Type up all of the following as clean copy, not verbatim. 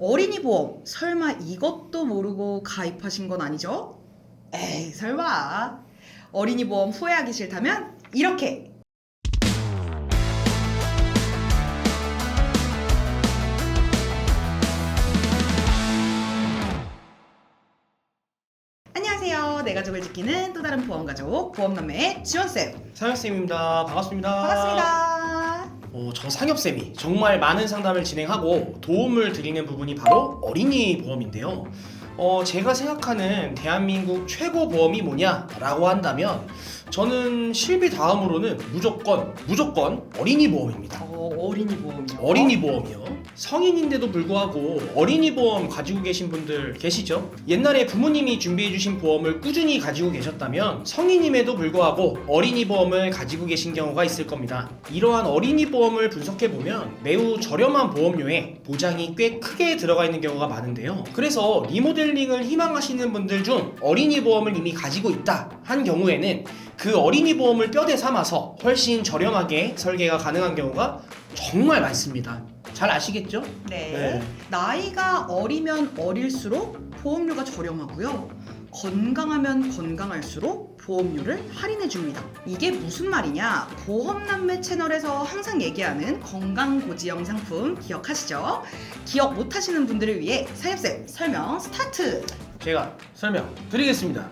어린이 보험, 설마 이것도 모르고 가입하신 건 아니죠? 에이, 설마. 어린이 보험 후회하기 싫다면 이렇게. 안녕하세요. 내 가족을 지키는 또 다른 보험 가족, 보험남매의 지원쌤. 상엽쌤입니다. 반갑습니다. 반갑습니다. 저 상엽쌤이 정말 많은 상담을 진행하고 도움을 드리는 부분이 바로 어린이 보험인데요. 제가 생각하는 대한민국 최고 보험이 뭐냐라고 한다면 저는 실비 다음으로는 무조건 어린이 보험입니다. 어린이 보험이요? 어린이 보험이요. 성인인데도 불구하고 어린이 보험 가지고 계신 분들 계시죠? 옛날에 부모님이 준비해주신 보험을 꾸준히 가지고 계셨다면 성인임에도 불구하고 어린이 보험을 가지고 계신 경우가 있을 겁니다. 이러한 어린이 보험을 분석해보면 매우 저렴한 보험료에 보장이 꽤 크게 들어가 있는 경우가 많은데요. 그래서 리모델링을 희망하시는 분들 중 어린이 보험을 이미 가지고 있다 한 경우에는 그 어린이 보험을 뼈대 삼아서 훨씬 저렴하게 설계가 가능한 경우가 정말 많습니다. 잘 아시겠죠? 네. 나이가 어리면 어릴수록 보험료가 저렴하고요. 건강하면 건강할수록 보험료를 할인해 줍니다. 이게 무슨 말이냐? 보험남매 채널에서 항상 얘기하는 건강고지형 상품 기억하시죠? 기억 못하시는 분들을 위해 사엽쌤 설명 스타트! 제가 설명드리겠습니다.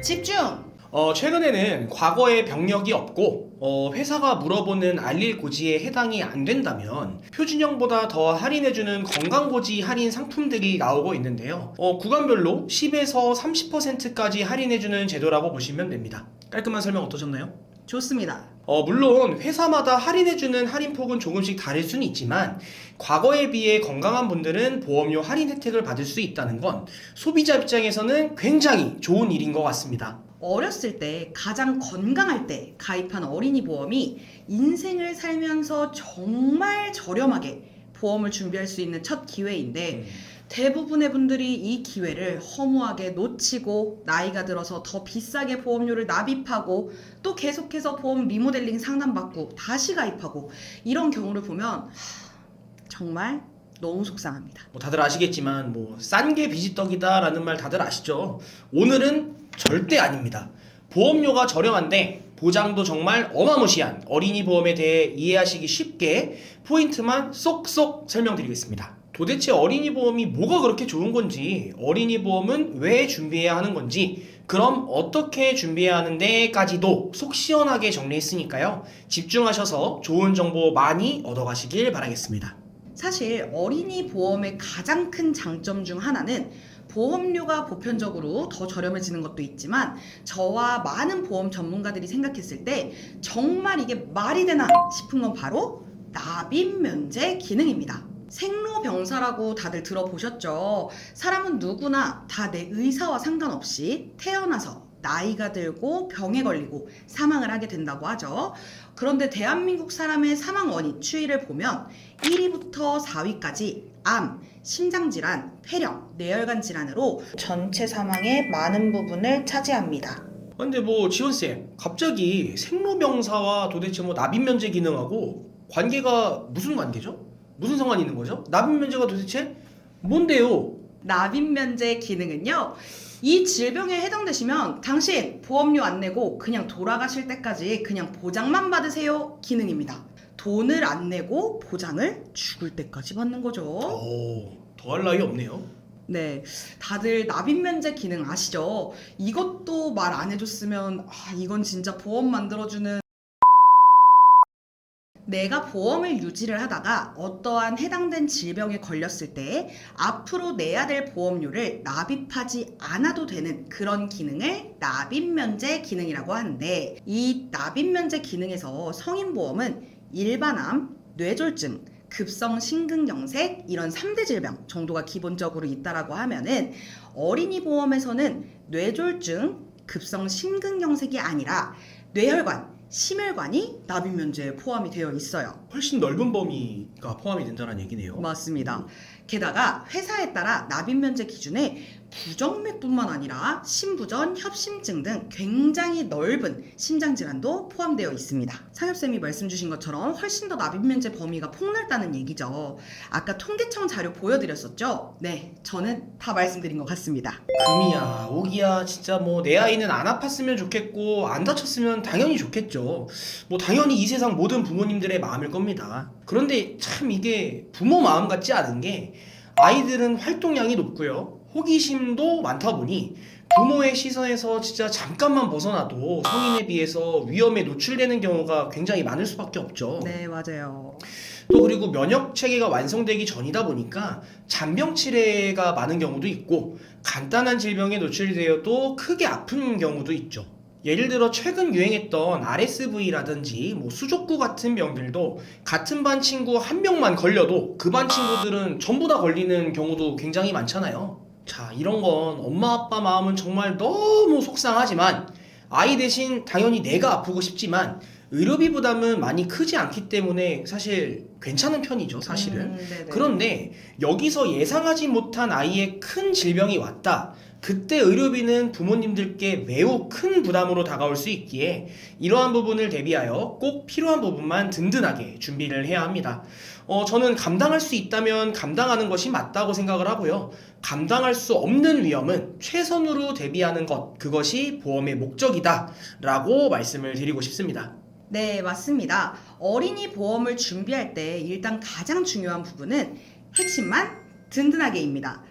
집중! 최근에는 과거에 병력이 없고 회사가 물어보는 알릴 고지에 해당이 안 된다면 표준형보다 더 할인해주는 건강고지 할인 상품들이 나오고 있는데요. 구간별로 10에서 30%까지 할인해주는 제도라고 보시면 됩니다. 깔끔한 설명 어떠셨나요? 좋습니다. 물론 회사마다 할인해주는 할인폭은 조금씩 다를 수는 있지만 과거에 비해 건강한 분들은 보험료 할인 혜택을 받을 수 있다는 건 소비자 입장에서는 굉장히 좋은 일인 것 같습니다. 어렸을 때 가장 건강할 때 가입한 어린이 보험이 인생을 살면서 정말 저렴하게 보험을 준비할 수 있는 첫 기회인데 대부분의 분들이 이 기회를 허무하게 놓치고 나이가 들어서 더 비싸게 보험료를 납입하고 또 계속해서 보험 리모델링 상담받고 다시 가입하고 이런 경우를 보면 정말 너무 속상합니다. 다들 아시겠지만 싼 게 비지떡이다라는 말 다들 아시죠? 오늘은 절대 아닙니다. 보험료가 저렴한데 보장도 정말 어마무시한 어린이 보험에 대해 이해하시기 쉽게 포인트만 쏙쏙 설명드리겠습니다. 도대체 어린이 보험이 뭐가 그렇게 좋은 건지, 어린이 보험은 왜 준비해야 하는 건지, 그럼 어떻게 준비해야 하는데까지도 속 시원하게 정리했으니까요. 집중하셔서 좋은 정보 많이 얻어가시길 바라겠습니다. 사실 어린이 보험의 가장 큰 장점 중 하나는 보험료가 보편적으로 더 저렴해지는 것도 있지만 저와 많은 보험 전문가들이 생각했을 때 정말 이게 말이 되나 싶은 건 바로 납입 면제 기능입니다. 생로병사라고 다들 들어보셨죠? 사람은 누구나 다 내 의사와 상관없이 태어나서 나이가 들고 병에 걸리고 사망을 하게 된다고 하죠. 그런데 대한민국 사람의 사망 원인 추이를 보면 1위부터 4위까지 암, 심장질환, 폐렴, 뇌혈관 질환으로 전체 사망의 많은 부분을 차지합니다. 근데 지원쌤, 갑자기 생로병사와 도대체 납입면제 기능하고 관계가 무슨 관계죠? 무슨 상관이 있는 거죠? 납입면제가 도대체 뭔데요? 납입면제 기능은요, 이 질병에 해당되시면 당신 보험료 안 내고 그냥 돌아가실 때까지 그냥 보장만 받으세요 기능입니다. 돈을 안 내고 보장을 죽을 때까지 받는 거죠. 더할 나위 없네요. 네, 다들 납입면제 기능 아시죠? 이것도 말 안 해줬으면 이건 진짜 보험 만들어주는. 내가 보험을 유지를 하다가 어떠한 해당된 질병에 걸렸을 때 앞으로 내야 될 보험료를 납입하지 않아도 되는 그런 기능을 납입면제 기능이라고 하는데, 이 납입면제 기능에서 성인보험은 일반암, 뇌졸중, 급성심근경색 이런 3대 질병 정도가 기본적으로 있다라고 하면은 어린이 보험에서는 뇌졸중, 급성심근경색이 아니라 뇌혈관, 심혈관이 납입 면제에 포함이 되어 있어요. 훨씬 넓은 범위가 포함이 된다는 얘기네요. 맞습니다. 게다가 회사에 따라 납입 면제 기준에 부정맥뿐만 아니라 심부전, 협심증 등 굉장히 넓은 심장질환도 포함되어 있습니다. 상엽쌤이 말씀 주신 것처럼 훨씬 더 납입 면제 범위가 폭넓다는 얘기죠. 아까 통계청 자료 보여드렸었죠? 네, 저는 다 말씀드린 것 같습니다. 금이야, 오기야, 진짜 뭐 내 아이는 안 아팠으면 좋겠고 안 다쳤으면 당연히 좋겠죠. 뭐 당연히 이 세상 모든 부모님들의 마음일 겁니다. 그런데 참 이게 부모 마음 같지 않은 게 아이들은 활동량이 높고요. 호기심도 많다 보니 부모의 시선에서 진짜 잠깐만 벗어나도 성인에 비해서 위험에 노출되는 경우가 굉장히 많을 수밖에 없죠. 네, 맞아요. 또 그리고 면역 체계가 완성되기 전이다 보니까 잔병 치레가 많은 경우도 있고 간단한 질병에 노출되어도 크게 아픈 경우도 있죠. 예를 들어 최근 유행했던 RSV라든지 뭐 수족구 같은 병들도 같은 반 친구 한 명만 걸려도 그 반 친구들은 전부 다 걸리는 경우도 굉장히 많잖아요. 자, 이런 건 엄마 아빠 마음은 정말 너무 속상하지만 아이 대신 당연히 내가 아프고 싶지만 의료비 부담은 많이 크지 않기 때문에 사실 괜찮은 편이죠, 사실은. 네네. 그런데 여기서 예상하지 못한 아이의 큰 질병이 왔다. 그때 의료비는 부모님들께 매우 큰 부담으로 다가올 수 있기에 이러한 부분을 대비하여 꼭 필요한 부분만 든든하게 준비를 해야 합니다. 저는 감당할 수 있다면 감당하는 것이 맞다고 생각을 하고요. 감당할 수 없는 위험은 최선으로 대비하는 것, 그것이 보험의 목적이다 라고 말씀을 드리고 싶습니다. 네, 맞습니다. 어린이 보험을 준비할 때 일단 가장 중요한 부분은 핵심만 든든하게입니다.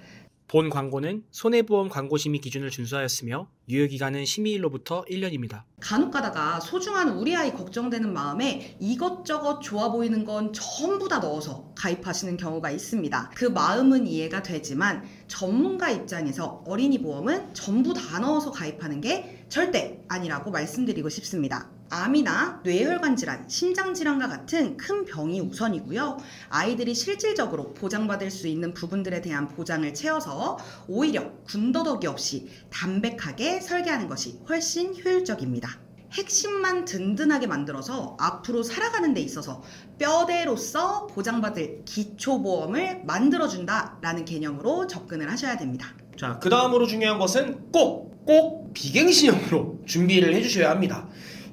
본 광고는 손해보험 광고심의 기준을 준수하였으며 유효기간은 심의일로부터 1년입니다. 간혹 가다가 소중한 우리 아이 걱정되는 마음에 이것저것 좋아 보이는 건 전부 다 넣어서 가입하시는 경우가 있습니다. 그 마음은 이해가 되지만 전문가 입장에서 어린이 보험은 전부 다 넣어서 가입하는 게 절대 아니라고 말씀드리고 싶습니다. 암이나 뇌혈관 질환, 심장 질환과 같은 큰 병이 우선이고요. 아이들이 실질적으로 보장받을 수 있는 부분들에 대한 보장을 채워서 오히려 군더더기 없이 담백하게 설계하는 것이 훨씬 효율적입니다. 핵심만 든든하게 만들어서 앞으로 살아가는 데 있어서 뼈대로서 보장받을 기초보험을 만들어준다라는 개념으로 접근을 하셔야 됩니다. 자, 그 다음으로 중요한 것은 꼭 비갱신형으로 준비를 해주셔야 합니다.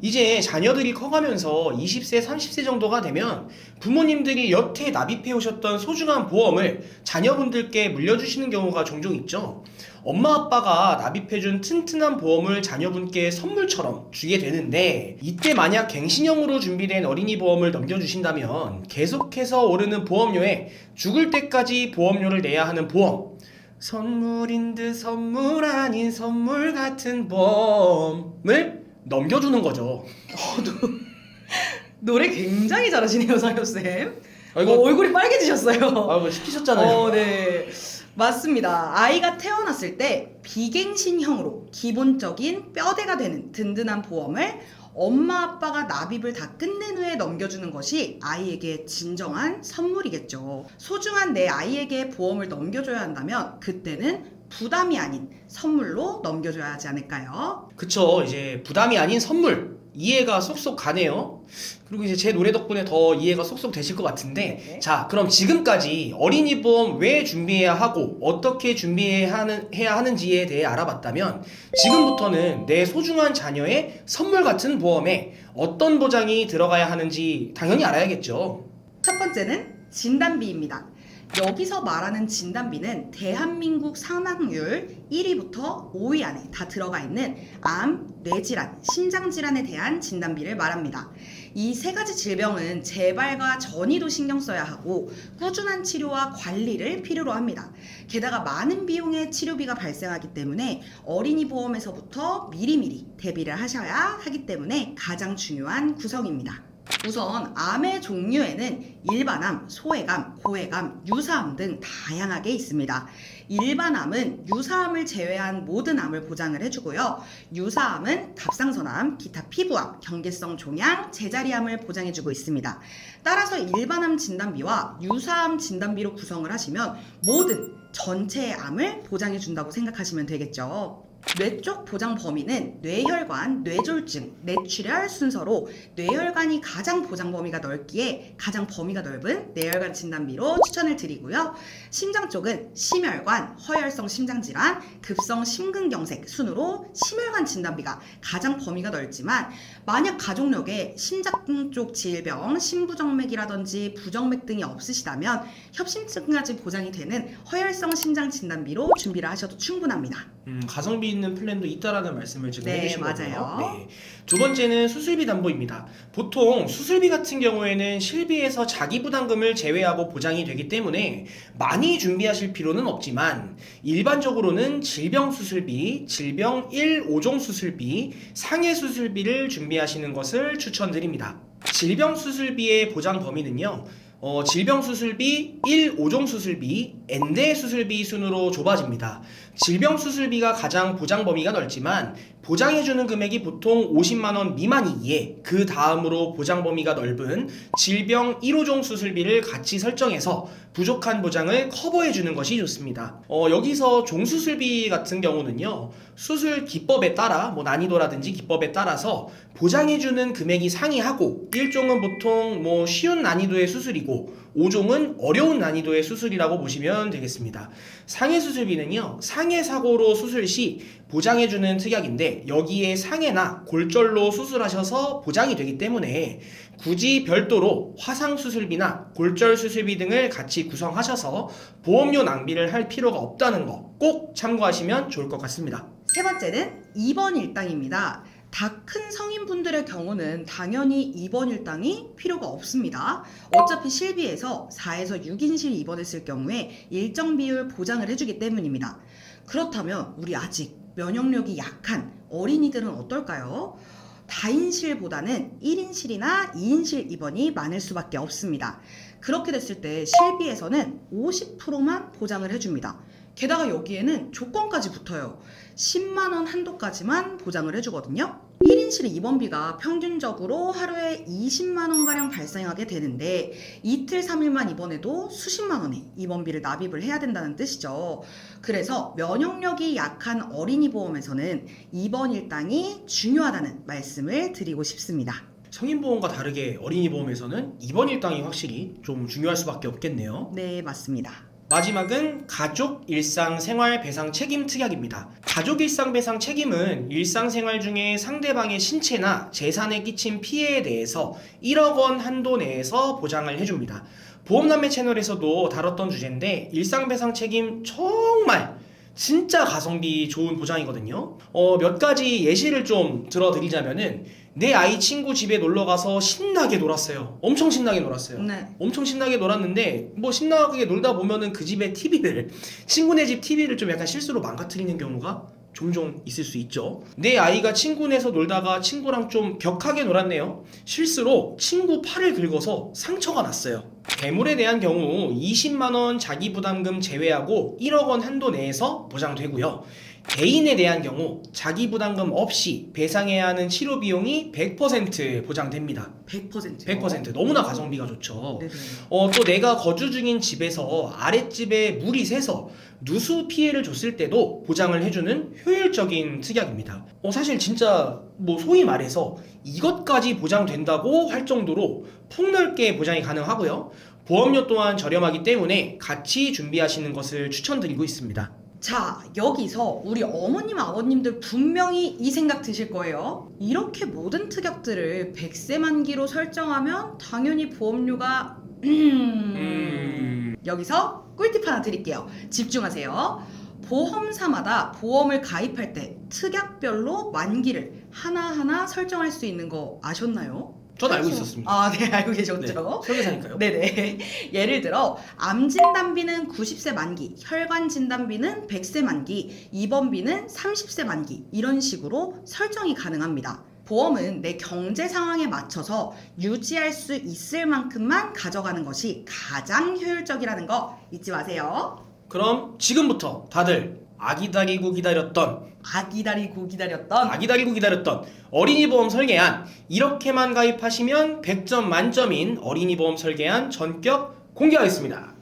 이제 자녀들이 커가면서 20세, 30세 정도가 되면 부모님들이 여태 납입해 오셨던 소중한 보험을 자녀분들께 물려주시는 경우가 종종 있죠. 엄마 아빠가 납입해준 튼튼한 보험을 자녀분께 선물처럼 주게 되는데 이때 만약 갱신형으로 준비된 어린이 보험을 넘겨주신다면 계속해서 오르는 보험료에 죽을 때까지 보험료를 내야 하는 보험, 선물인 듯 선물 아닌 선물 같은 보험을 넘겨주는 거죠. 노래 굉장히 잘하시네요, 상엽쌤. 이거 얼굴이 빨개지셨어요. 이거 시키셨잖아요. 네. 맞습니다. 아이가 태어났을 때 비갱신형으로 기본적인 뼈대가 되는 든든한 보험을 엄마 아빠가 납입을 다 끝낸 후에 넘겨주는 것이 아이에게 진정한 선물이겠죠. 소중한 내 아이에게 보험을 넘겨줘야 한다면 그때는 부담이 아닌 선물로 넘겨줘야 하지 않을까요? 그쵸. 이제 부담이 아닌 선물. 이해가 쏙쏙 가네요. 그리고 이제 제 노래 덕분에 더 이해가 쏙쏙 되실 것 같은데, 네. 자, 그럼 지금까지 어린이 보험 왜 준비해야 하고 어떻게 준비해야 하는지에 대해 알아봤다면 지금부터는 내 소중한 자녀의 선물 같은 보험에 어떤 보장이 들어가야 하는지 당연히 알아야겠죠. 첫 번째는 진단비입니다. 여기서 말하는 진단비는 대한민국 사망률 1위부터 5위 안에 다 들어가 있는 암, 뇌질환, 심장질환에 대한 진단비를 말합니다. 이 세 가지 질병은 재발과 전이도 신경 써야 하고 꾸준한 치료와 관리를 필요로 합니다. 게다가 많은 비용의 치료비가 발생하기 때문에 어린이 보험에서부터 미리미리 대비를 하셔야 하기 때문에 가장 중요한 구성입니다. 우선 암의 종류에는 일반암, 소외암, 고외암, 유사암 등 다양하게 있습니다. 일반암은 유사암을 제외한 모든 암을 보장을 해주고요. 유사암은 갑상선암, 기타 피부암, 경계성 종양, 제자리암을 보장해주고 있습니다. 따라서 일반암 진단비와 유사암 진단비로 구성을 하시면 모든 전체의 암을 보장해준다고 생각하시면 되겠죠. 뇌쪽 보장 범위는 뇌혈관, 뇌졸중, 뇌출혈 순서로 뇌혈관이 가장 보장 범위가 넓기에 가장 범위가 넓은 뇌혈관 진단비로 추천을 드리고요. 심장 쪽은 심혈관, 허혈성 심장질환, 급성 심근경색 순으로 심혈관 진단비가 가장 범위가 넓지만 만약 가족력에 심장 쪽 질병, 심부정맥이라든지 부정맥 등이 없으시다면 협심증까지 보장이 되는 허혈성 심장 진단비로 준비를 하셔도 충분합니다. 가성비 있는 플랜도 있다라는 말씀을 지금 네, 해주신 맞아요. 거고요. 네. 두 번째는 수술비 담보입니다. 보통 수술비 같은 경우에는 실비에서 자기 부담금을 제외하고 보장이 되기 때문에 많이 준비하실 필요는 없지만 일반적으로는 질병 수술비, 질병 1, 5종 수술비, 상해 수술비를 준비하시는 것을 추천드립니다. 질병 수술비의 보장 범위는요. 질병 수술비, 1, 5종 수술비, 엔대 수술비 순으로 좁아집니다. 질병 수술비가 가장 보장 범위가 넓지만 보장해주는 금액이 보통 50만원 미만이기에 그 다음으로 보장 범위가 넓은 질병 1호종 수술비를 같이 설정해서 부족한 보장을 커버해주는 것이 좋습니다. 여기서 종수술비 같은 경우는요, 수술 기법에 따라, 난이도라든지 기법에 따라서 보장해주는 금액이 상이하고 1종은 보통 쉬운 난이도의 수술이고 5종은 어려운 난이도의 수술이라고 보시면 되겠습니다. 상해 수술비는요, 상해 사고로 수술 시 보장해주는 특약인데 여기에 상해나 골절로 수술하셔서 보장이 되기 때문에 굳이 별도로 화상 수술비나 골절 수술비 등을 같이 구성하셔서 보험료 낭비를 할 필요가 없다는 거 꼭 참고하시면 좋을 것 같습니다. 세 번째는 입원 일당입니다. 다 큰 성인분들의 경우는 당연히 입원 일당이 필요가 없습니다. 어차피 실비에서 4에서 6인실 입원했을 경우에 일정 비율 보장을 해주기 때문입니다. 그렇다면 우리 아직 면역력이 약한 어린이들은 어떨까요? 다인실보다는 1인실이나 2인실 입원이 많을 수밖에 없습니다. 그렇게 됐을 때 실비에서는 50%만 보장을 해줍니다. 게다가 여기에는 조건까지 붙어요. 10만원 한도까지만 보장을 해주거든요. 1인실 입원비가 평균적으로 하루에 20만원가량 발생하게 되는데 이틀 3일만 입원해도 수십만원의 입원비를 납입을 해야 된다는 뜻이죠. 그래서 면역력이 약한 어린이 보험에서는 입원 일당이 중요하다는 말씀을 드리고 싶습니다. 성인보험과 다르게 어린이보험에서는 입원 일당이 확실히 좀 중요할 수밖에 없겠네요. 네, 맞습니다. 마지막은 가족 일상생활 배상 책임 특약입니다. 가족 일상 배상 책임은 일상생활 중에 상대방의 신체나 재산에 끼친 피해에 대해서 1억 원 한도 내에서 보장을 해줍니다. 보험남매 채널에서도 다뤘던 주제인데 일상 배상 책임 정말 진짜 가성비 좋은 보장이거든요. 몇 가지 예시를 좀 들어드리자면은 내 아이 친구 집에 놀러가서 신나게 놀았어요. 엄청 신나게 놀았어요. 네. 엄청 신나게 놀았는데 신나게 놀다 보면은 그 집의 TV를 친구네 집 TV를 좀 약간 실수로 망가뜨리는 경우가 종종 있을 수 있죠. 내 아이가 친구네에서 놀다가 친구랑 좀 격하게 놀았네요. 실수로 친구 팔을 긁어서 상처가 났어요. 괴물에 대한 경우 20만원 자기부담금 제외하고 1억 원 한도 내에서 보장되고요. 개인에 대한 경우 자기부담금 없이 배상해야 하는 치료 비용이 100% 보장됩니다. 100%요? 100% 너무나 가성비가 좋죠. 네네. 또 내가 거주 중인 집에서 아랫집에 물이 새서 누수 피해를 줬을 때도 보장을 해주는 효율적인 특약입니다. 사실 진짜 소위 말해서 이것까지 보장된다고 할 정도로 폭넓게 보장이 가능하고요. 보험료 또한 저렴하기 때문에 같이 준비하시는 것을 추천드리고 있습니다. 자, 여기서 우리 어머님, 아버님들 분명히 이 생각 드실 거예요. 이렇게 모든 특약들을 100세 만기로 설정하면 당연히 보험료가 여기서 꿀팁 하나 드릴게요. 집중하세요. 보험사마다 보험을 가입할 때 특약별로 만기를 하나하나 설정할 수 있는 거 아셨나요? 전 알고 있었습니다. 아, 네, 알고 계셨죠? 네, 설계사니까요. 네네. 예를 들어 암 진단비는 90세 만기, 혈관 진단비는 100세 만기, 입원비는 30세 만기 이런 식으로 설정이 가능합니다. 보험은 내 경제 상황에 맞춰서 유지할 수 있을 만큼만 가져가는 것이 가장 효율적이라는 거 잊지 마세요. 그럼 지금부터 다들 아기다리고 기다렸던 어린이보험 설계안 이렇게만 가입하시면 100점 만점인 어린이보험 설계안 전격 공개하겠습니다.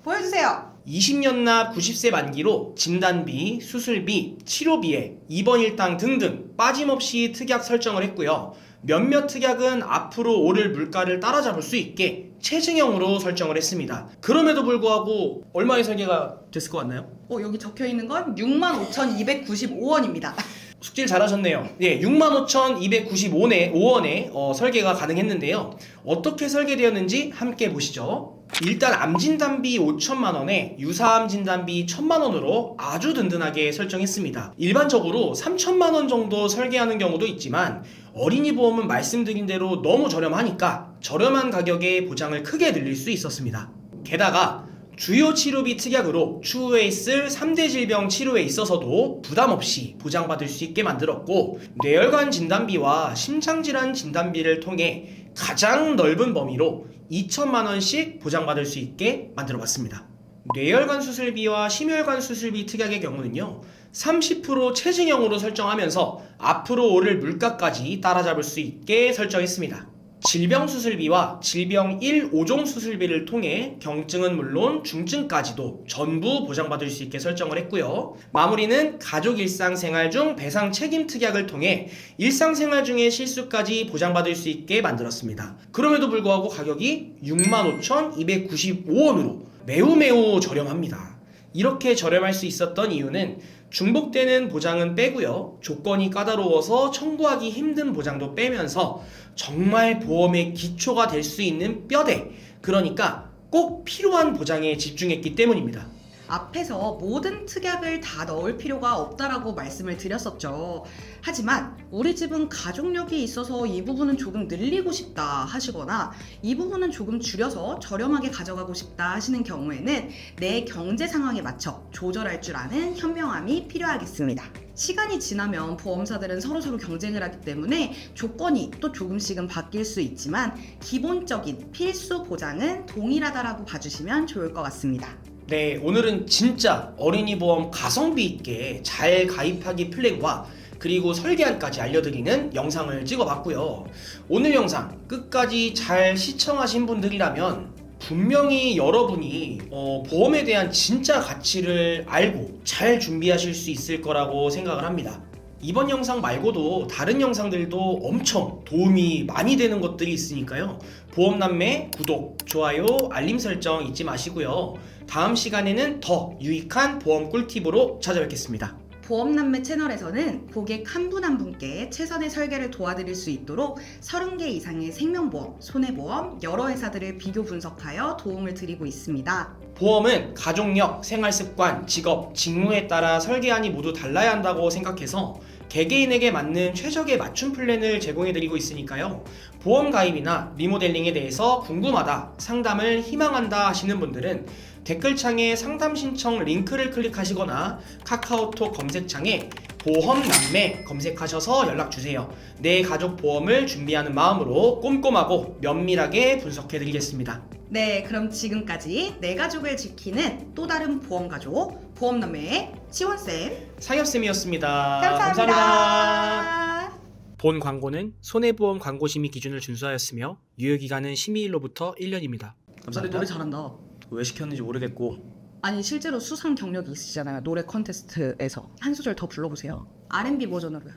보여주세요. 20년 납 90세 만기로 진단비, 수술비, 치료비에 입원 일당 등등 빠짐없이 특약 설정을 했고요. 몇몇 특약은 앞으로 오를 물가를 따라잡을 수 있게 체증형으로 설정을 했습니다. 그럼에도 불구하고 얼마의 설계가 됐을 것 같나요? 여기 적혀 있는 건 65,295원입니다. 숙지를 잘하셨네요. 예, 65,295원에 설계가 가능했는데요. 어떻게 설계되었는지 함께 보시죠. 일단 암 진단비 5천만 원에 유사암 진단비 1,000만 원으로 아주 든든하게 설정했습니다. 일반적으로 3천만 원 정도 설계하는 경우도 있지만 어린이 보험은 말씀드린 대로 너무 저렴하니까 저렴한 가격에 보장을 크게 늘릴 수 있었습니다. 게다가 주요 치료비 특약으로 추후에 있을 3대 질병 치료에 있어서도 부담 없이 보장받을 수 있게 만들었고, 뇌혈관 진단비와 심장질환 진단비를 통해 가장 넓은 범위로 2천만 원씩 보장받을 수 있게 만들어봤습니다. 뇌혈관 수술비와 심혈관 수술비 특약의 경우는요, 30% 체증형으로 설정하면서 앞으로 오를 물가까지 따라잡을 수 있게 설정했습니다. 질병 수술비와 질병 1, 5종 수술비를 통해 경증은 물론 중증까지도 전부 보장받을 수 있게 설정을 했고요. 마무리는 가족 일상생활 중 배상 책임 특약을 통해 일상생활 중의 실수까지 보장받을 수 있게 만들었습니다. 그럼에도 불구하고 가격이 65,295원으로 매우 저렴합니다. 이렇게 저렴할 수 있었던 이유는 중복되는 보장은 빼고요. 조건이 까다로워서 청구하기 힘든 보장도 빼면서 정말 보험의 기초가 될 수 있는 뼈대, 그러니까 꼭 필요한 보장에 집중했기 때문입니다. 앞에서 모든 특약을 다 넣을 필요가 없다라고 말씀을 드렸었죠. 하지만 우리 집은 가족력이 있어서 이 부분은 조금 늘리고 싶다 하시거나 이 부분은 조금 줄여서 저렴하게 가져가고 싶다 하시는 경우에는 내 경제 상황에 맞춰 조절할 줄 아는 현명함이 필요하겠습니다. 시간이 지나면 보험사들은 서로 경쟁을 하기 때문에 조건이 또 조금씩은 바뀔 수 있지만 기본적인 필수 보장은 동일하다라고 봐주시면 좋을 것 같습니다. 네, 오늘은 진짜 어린이 보험 가성비 있게 잘 가입하기 플랜과 그리고 설계안까지 알려드리는 영상을 찍어봤고요. 오늘 영상 끝까지 잘 시청하신 분들이라면 분명히 여러분이 보험에 대한 진짜 가치를 알고 잘 준비하실 수 있을 거라고 생각을 합니다. 이번 영상 말고도 다른 영상들도 엄청 도움이 많이 되는 것들이 있으니까요. 보험남매 구독, 좋아요, 알림 설정 잊지 마시고요. 다음 시간에는 더 유익한 보험 꿀팁으로 찾아뵙겠습니다. 보험남매 채널에서는 고객 한 분 한 분께 최선의 설계를 도와드릴 수 있도록 30개 이상의 생명보험, 손해보험, 여러 회사들을 비교 분석하여 도움을 드리고 있습니다. 보험은 가족력, 생활습관, 직업, 직무에 따라 설계안이 모두 달라야 한다고 생각해서 개개인에게 맞는 최적의 맞춤 플랜을 제공해드리고 있으니까요. 보험 가입이나 리모델링에 대해서 궁금하다, 상담을 희망한다 하시는 분들은 댓글창에 상담 신청 링크를 클릭하시거나 카카오톡 검색창에 보험남매 검색하셔서 연락주세요. 내 가족 보험을 준비하는 마음으로 꼼꼼하고 면밀하게 분석해드리겠습니다. 네, 그럼 지금까지 내 가족을 지키는 또 다른 보험가족, 보험남매의 지원쌤, 상엽쌤이었습니다. 감사합니다. 본 광고는 손해보험 광고심의 기준을 준수하였으며 유효기간은 심의일로부터 1년입니다. 감사합니다. 노래 잘한다. 왜 시켰는지 모르겠고. 아니 실제로 수상 경력이 있으시잖아요. 노래 콘테스트에서 한 소절 더 불러보세요. R&B 버전으로요.